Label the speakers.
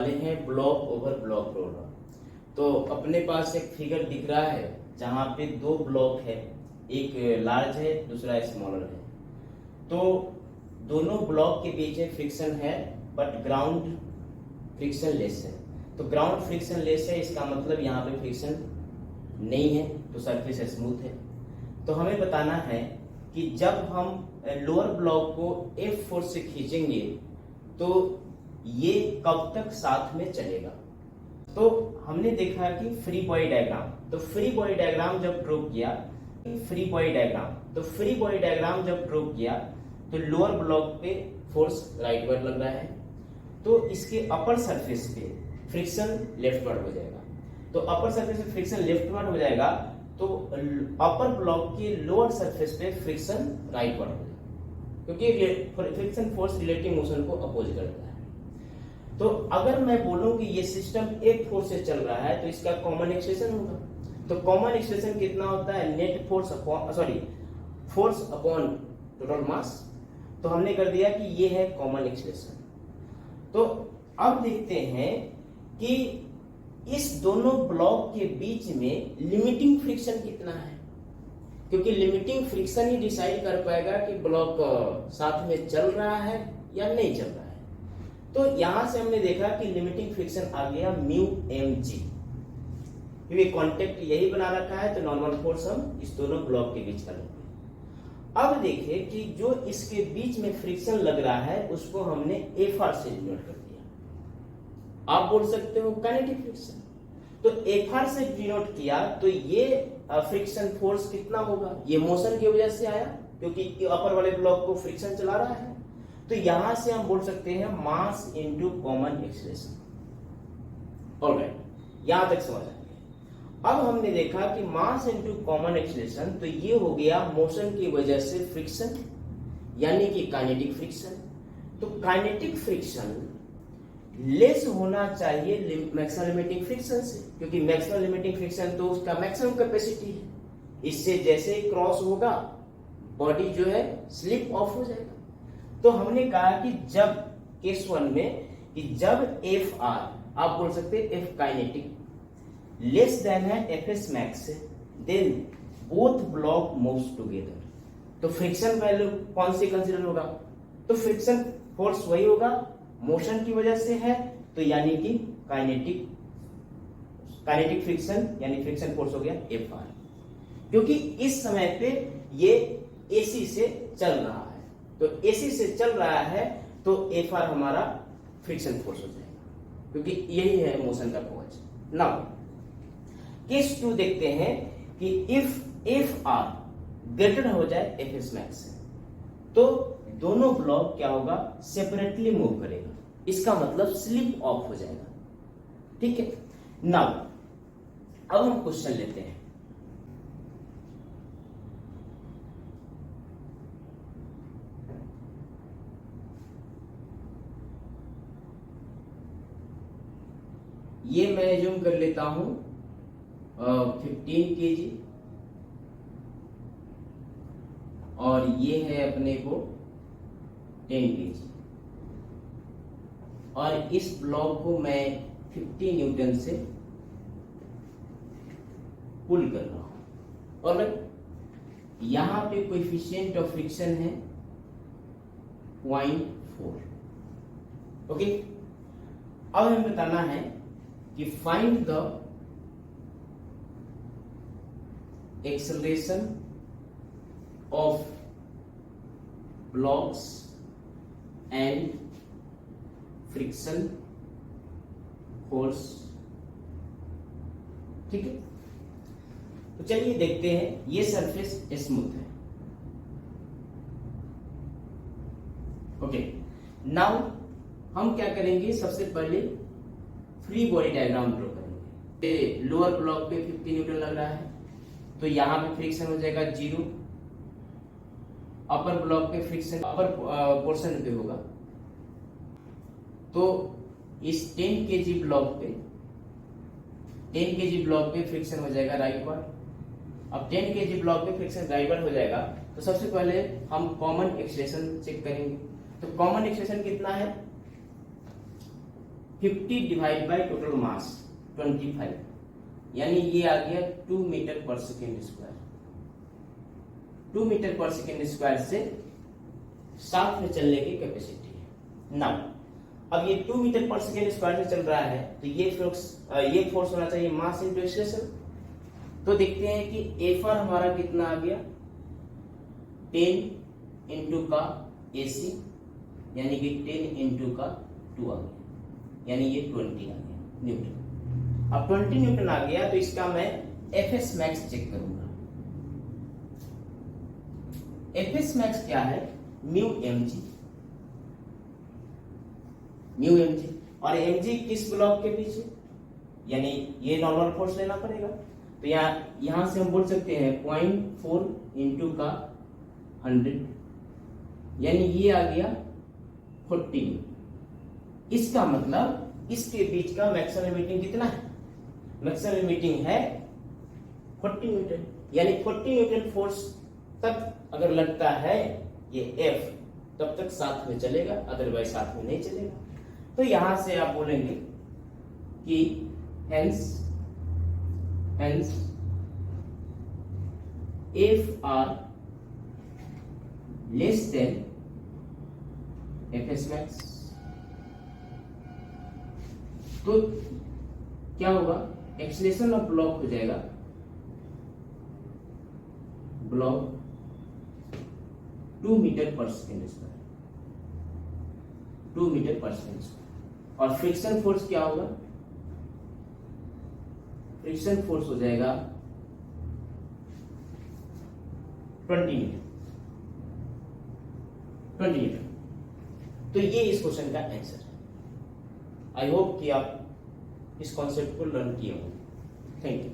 Speaker 1: वाले हैं block over block problem. तो अपने पास एक फिगर दिख रहा है जहां पे दो ब्लॉक है, एक लार्ज है दूसरा स्मॉलर है। तो दोनों ब्लॉक के बीच में फ्रिक्शन है बट ग्राउंड फ्रिक्शन लेस है। तो ग्राउंड फ्रिक्शन लेस है, इसका मतलब यहाँ पे फ्रिक्शन नहीं है, तो सरफेस स्मूथ है। तो हमें बताना है कि जब हम लोअर ब्लॉक को F फोर्स से खींचेंगे तो ये कब तक साथ में चलेगा। तो हमने देखा कि फ्री बॉडी डायग्राम, तो फ्री बॉडी डायग्राम जब ड्रॉ किया, फ्री बॉडी डायग्राम जब ड्रॉ किया तो लोअर ब्लॉक पे फोर्स राइटवर्ड लग रहा है, तो इसके अपर सरफेस पे फ्रिक्शन लेफ्टवर्ड हो जाएगा। तो अपर सरफेस पे फ्रिक्शन लेफ्टवर्ड हो जाएगा तो अपर ब्लॉक के लोअर सरफेस पे फ्रिक्शन राइटवर्ड हो जाएगा, क्योंकि फ्रिक्शन फोर्स रिलेटिव मोशन को अपोज करता है। तो अगर मैं बोलूं कि ये सिस्टम एक फोर्स से चल रहा है तो इसका कॉमन एक्सप्रेशन होगा। तो कॉमन एक्सप्रेशन कितना होता है, net force force upon total mass. तो हमने कर दिया कि ये है कॉमन एक्सप्रेशन। तो अब देखते हैं कि इस दोनों ब्लॉक के बीच में लिमिटिंग फ्रिक्शन कितना है, क्योंकि लिमिटिंग फ्रिक्शन ही डिसाइड कर पाएगा कि ब्लॉक साथ में चल रहा है या नहीं चल रहा है। तो यहां से हमने देखा कि लिमिटिंग फ्रिक्शन आ गया म्यू एम जी, क्योंकि कॉन्टेक्ट यही बना रखा है तो नॉर्मल फोर्स हम इस दोनों ब्लॉक के बीच का लेंगे। अब देखिए कि जो इसके बीच में फ्रिक्शन लग रहा है उसको हमने एफ आर से डिनोट कर दिया। आप बोल सकते हो काइनेटिक फ्रिक्शन। तो एफ आर से डिनोट किया तो ये फ्रिक्शन फोर्स कितना होगा, ये मोशन की वजह से आया क्योंकि अपर वाले ब्लॉक को फ्रिक्शन चला रहा है। तो यहां से हम बोल सकते हैं mass into common acceleration. Alright, यहां तक समझ आ गया। अब हमने देखा कि मास इनटू कॉमन एक्सेलरेशन, तो ये हो गया मोशन की वजह से फ्रिक्शन, यानी कि काइनेटिक फ्रिक्शन। तो काइनेटिक फ्रिक्शन लेस होना चाहिए मैक्सिमम लिमिटिंग फ्रिक्शन से, क्योंकि मैक्सिमम लिमिटिंग फ्रिक्शन तो उसका मैक्सिमम कैपेसिटी है। इससे जैसे ही क्रॉस होगा बॉडी जो है स्लिप ऑफ हो जाएगा। तो हमने कहा कि जब केस 1 में कि जब एफ आर, आप बोल सकते हैं एफ काइनेटिक लेस देन है F S max, then both block moves together. तो फ्रिक्शन वैल्यू कौन सी कंसीडर होगा, तो फ्रिक्शन फोर्स वही होगा, मोशन की वजह से है, तो यानी कि काइनेटिक फ्रिक्शन यानी फ्रिक्शन फोर्स हो गया एफ आर, क्योंकि इस समय पे ये एसी से चल रहा है। तो एसी से चल रहा है तो एफ आर हमारा फ्रिक्शन फोर्स हो जाएगा, क्योंकि यही है मोशन का फोर्स। नाउ केस 2 देखते हैं कि इफ एफ आर ग्रेटर हो जाए एफ एस मैक्स से, तो दोनों ब्लॉक क्या होगा, सेपरेटली मूव करेगा, इसका मतलब स्लिप ऑफ हो जाएगा। ठीक है, नाउ अब हम क्वेश्चन लेते हैं। ये मैं जूम कर लेता हूं 15 kg, और ये है अपने को 10 kg, और इस ब्लॉक को मैं 50 न्यूटन से पुल कर रहा हूं। और यहां पे कोएफिशिएंट ऑफ फ्रिक्शन है 0.4। ओके, अब हमें बताना है कि find the acceleration of blocks and friction force. ठीक है, तो चलिए देखते हैं। ये सरफेस स्मूथ है। ओके, नाउ हम क्या करेंगे, सबसे पहले फ्री बॉडी डायग्राम ड्रॉ करेंगे। लोअर ब्लॉक पे 50 न्यूटन लग रहा है, तो यहां पे फ्रिक्शन हो जाएगा 0। अपर ब्लॉक पे फ्रिक्शन अपर पोर्शन पे होगा, तो इस 10 kg ब्लॉक पे फ्रिक्शन हो जाएगा राइटवर्ड। अब 10 kg ब्लॉक पे फ्रिक्शन राइटवर्ड हो जाएगा, तो सबसे पहले हम कॉमन एक्सप्रेशन चेक करेंगे। तो कॉमन एक्सप्रेशन कितना है, 50 डिवाइड बाय टोटल मास 25, यानी ये आ गया 2 metre per second square. 2 metre per second square से साथ में चलने की कैपेसिटी है। नाउ अब ये 2 मीटर पर सेकेंड स्क्वायर से चल रहा है, तो ये फोर्स होना चाहिए मास इनटू एक्सेलरेशन। तो देखते हैं कि एफर हमारा कितना आ गया, 10 इंटू का AC, यानी कि 10 इंटू का 2 आ गया, यानी ये 20 आ गया न्यूटन। अब 20 न्यूटन आ गया तो इसका मैं एफएस मैक्स चेक करूंगा। एफएस मैक्स क्या है, म्यू mg, और mg किस ब्लॉक के पीछे, यानी ये नॉर्मल फोर्स लेना पड़ेगा। तो यहां से हम बोल सकते हैं 0.4 इंटू का 100, यानी ये आ गया 40। इसका मतलब इसके बीच का मैक्सिमम लिमिटिंग कितना है, मैक्सिमम लिमिटिंग है 40 न्यूटन, यानी 40 न्यूटन फोर्स तक अगर लगता है ये F, तब तक साथ में चलेगा, अदरवाइज साथ में नहीं चलेगा। तो यहां से आप बोलेंगे कि hence F R less than Fs max. तो क्या होगा, एक्सीलरेशन ऑफ ब्लॉक हो जाएगा, block 2 metre per second square, 2 metre per second square. और फ्रिक्शन फोर्स क्या होगा, फ्रिक्शन फोर्स हो जाएगा 20 न्यूटन। तो ये इस क्वेश्चन का आंसर है। आई होप कि आप इस कॉन्सेप्ट को लर्न किए होंगे। Thank you.